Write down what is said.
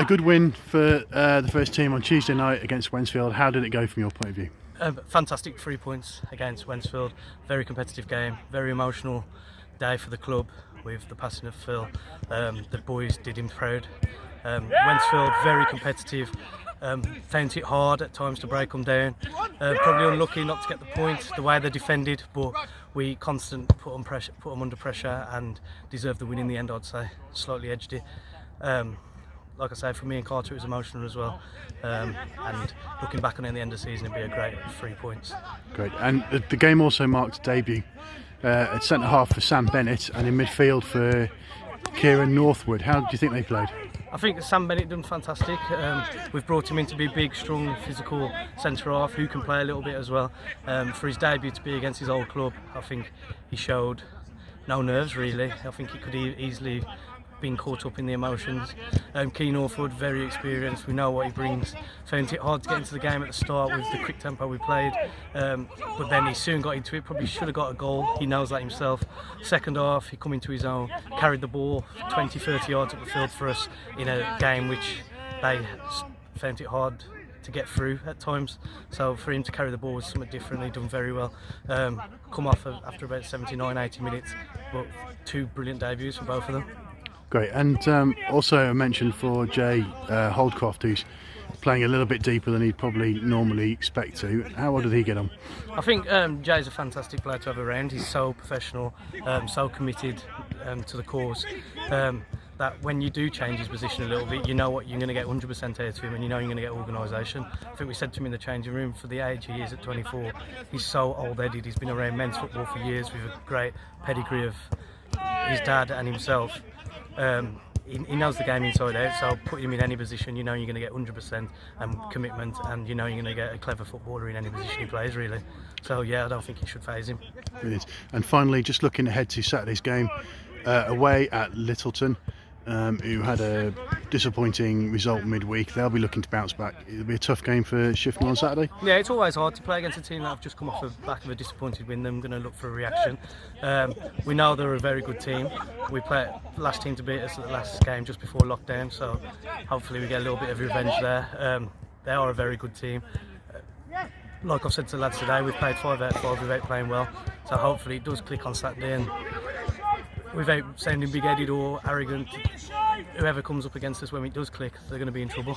a good win for the first team on Tuesday night against Wensfield. How did it go from your point of view? Fantastic 3 points against Wensfield. Very competitive game, very emotional day for the club with the passing of Phil. The boys did him proud. Wensfield, very competitive. Found it hard at times to break them down. Probably unlucky not to get the point the way they defended, but we constantly put them under pressure and deserved the win in the end. I'd say slightly edged it. Like I say, for me and Carter, it was emotional as well. And looking back on it at the end of the season, it'd be a great 3 points. Great. And the game also marked debut at centre half for Sam Bennett and in midfield for Kieran Northwood. How do you think they played? I think Sam Bennett done fantastic. We've brought him in to be big, strong, physical centre half who can play a little bit as well. For his debut to be against his old club, I think he showed no nerves really. I think he could easily been caught up in the emotions. Keen Northwood, very experienced, we know what he brings. Found it hard to get into the game at the start with the quick tempo we played, but then he soon got into it, probably should have got a goal, he knows that himself. Second half, he come into his own, carried the ball 20-30 yards up the field for us in a game which they found it hard to get through at times, so for him to carry the ball was something different. He done very well. Come off after about 79-80 minutes, but 2 brilliant debuts for both of them. Great, and also a mention for Jay Holdcroft, who's playing a little bit deeper than he'd probably normally expect to. How did he get on? I think Jay's a fantastic player to have around. He's so professional, so committed to the cause, that when you do change his position a little bit, you know what you're going to get 100% out of him, and you know you're going to get organisation. I think we said to him in the changing room, for the age he is at 24, he's so old-headed. He's been around men's football for years with a great pedigree of his dad and himself. He knows the game inside out, so put him in any position, you know you're going to get 100% commitment, and you know you're going to get a clever footballer in any position he plays really. So yeah, I don't think it should faze him. Brilliant. And finally, just looking ahead to Saturday's game away at Littleton, who had a disappointing result midweek. They'll be looking to bounce back. It'll be a tough game for Shifnal on Saturday. Yeah, it's always hard to play against a team that have just come off the back of a disappointed win. They're going to look for a reaction. We know they're a very good team. We played last team to beat us at the last game just before lockdown, so hopefully we get a little bit of revenge there. They are a very good team. Like I've said to the lads today, we've played 5 out of 5 without playing well, so hopefully it does click on Saturday, and without sounding big-headed or arrogant, whoever comes up against us when it does click, they're going to be in trouble.